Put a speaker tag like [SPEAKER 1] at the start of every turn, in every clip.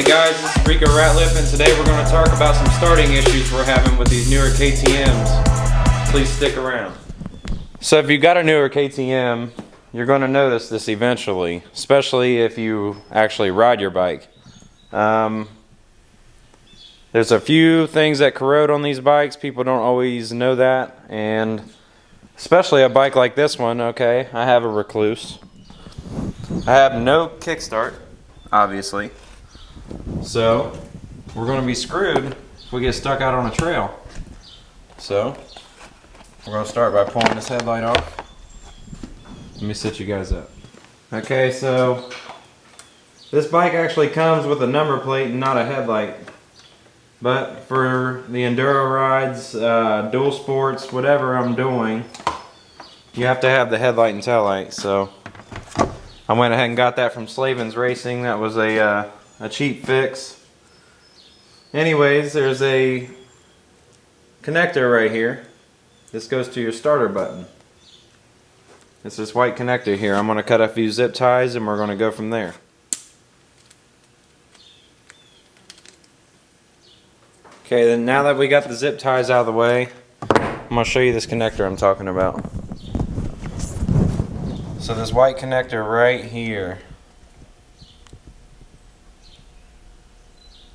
[SPEAKER 1] guys, this is Rico Ratliff, and today we're going to talk about some starting issues we're having with these newer KTMs. Please stick around. So if you got a newer KTM, you're going to notice this eventually, especially if you actually ride your bike. There's a few things that corrode on these bikes. People don't always know that, and especially a bike like this one. Okay, I have a Recluse. I have no kickstart, obviously. So we're going to be screwed if we get stuck out on a trail. So we're going to start by pulling this headlight off. Let me sit you guys up. Okay, so this bike actually comes with a number plate and not a headlight. But for the enduro rides, dual sports, whatever I'm doing, you have to have the headlight and tail light. So I went ahead and got that from Slavens Racing. That was a cheap fix. Anyways, there's a connector right here. This goes to your starter button. It's this white connector here. I'm going to cut a few zip ties and we're going to go from there. Okay, then now that we got the zip ties out of the way, I'm going to show you this connector I'm talking about. So this white connector right here.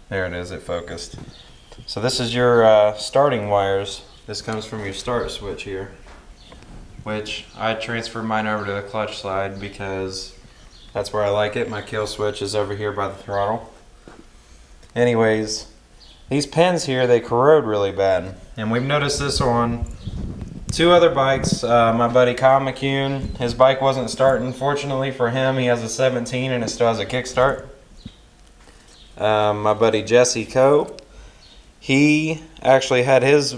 [SPEAKER 1] There it is, it focused. So this is your starting wires. This comes from your start switch here, which I transferred mine over to the clutch slide because that's where I like it. My kill switch is over here by the throttle. Anyways, these pins here, they corrode really bad. And we've noticed this on two other bikes. My buddy Kyle McCune, his bike wasn't starting. Fortunately for him, he has a 17 and it still has a kickstart. My buddy Jesse Coe, he actually had his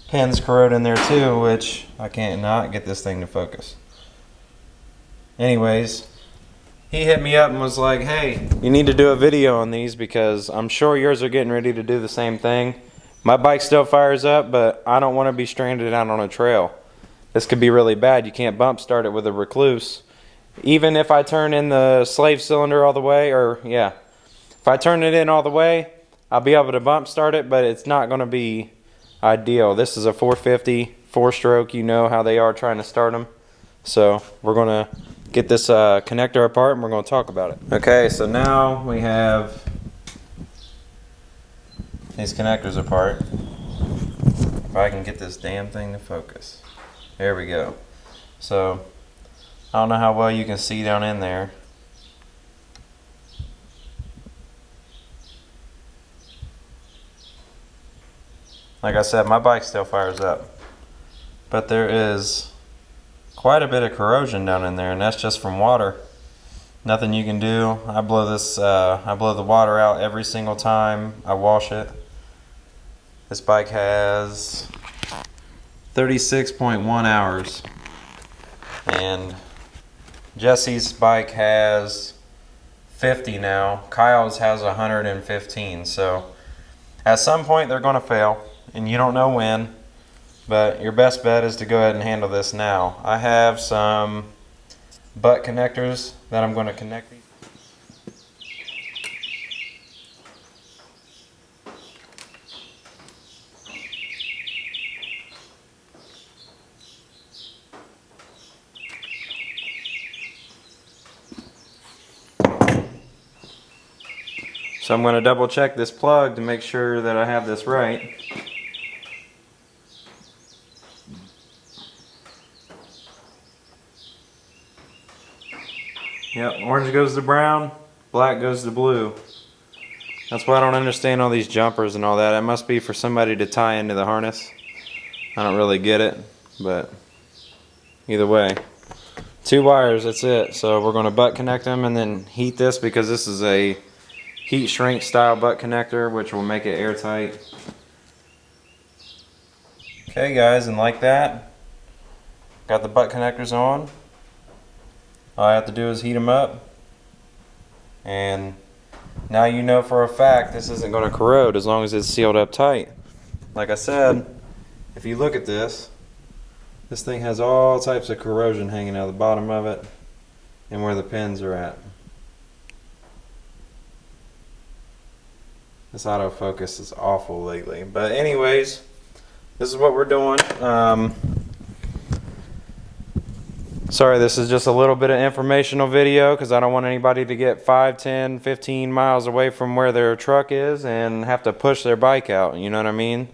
[SPEAKER 1] pins corrode in there too, which I can't not get this thing to focus. Anyways, he hit me up and was like, hey, you need to do a video on these because I'm sure yours are getting ready to do the same thing. My bike still fires up, but I don't want to be stranded out on a trail. This could be really bad. You can't bump start it with a Recluse. Even if I turn in the slave cylinder all the way, if I turn it in all the way, I'll be able to bump start it, but it's not going to be ideal. This is a 450, 4-stroke. You know how they are trying to start them. So we're going to get this connector apart and we're going to talk about it. Okay, so now we have these connectors apart. If I can get this damn thing to focus. There we go. So I don't know how well you can see down in there. Like I said, my bike still fires up, but there is quite a bit of corrosion down in there, and that's just from water. Nothing you can do. I blow the water out every single time I wash it. This bike has 36.1 hours, and Jesse's bike has 50 now. Kyle's has 115. So at some point they're going to fail. And you don't know when, but your best bet is to go ahead and handle this now. I have some butt connectors that I'm going to connect these. So I'm going to double check this plug to make sure that I have this right. Yep, orange goes to brown, black goes to blue. That's why I don't understand all these jumpers and all that. It must be for somebody to tie into the harness. I don't really get it, but either way. 2 wires, that's it. So we're going to butt connect them and then heat this because this is a heat shrink style butt connector, which will make it airtight. Okay guys, and like that, got the butt connectors on. All I have to do is heat them up, and now you know for a fact this isn't going to corrode as long as it's sealed up tight. Like I said, if you look at this thing has all types of corrosion hanging out of the bottom of it and where the pins are at. This autofocus is awful lately. But anyways, this is what we're doing. Sorry, this is just a little bit of informational video because I don't want anybody to get 5, 10, 15 miles away from where their truck is and have to push their bike out. You know what I mean?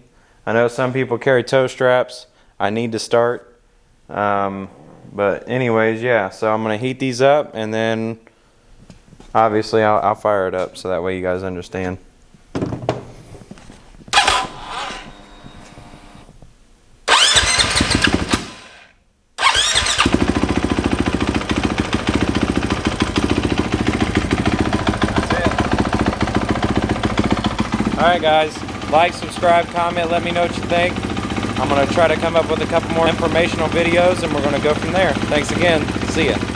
[SPEAKER 1] I know some people carry tow straps. I need to start. But anyways, yeah. So I'm going to heat these up and then obviously I'll fire it up so that way you guys understand. Alright guys, like, subscribe, comment, let me know what you think. I'm going to try to come up with a couple more informational videos and we're going to go from there. Thanks again. See ya.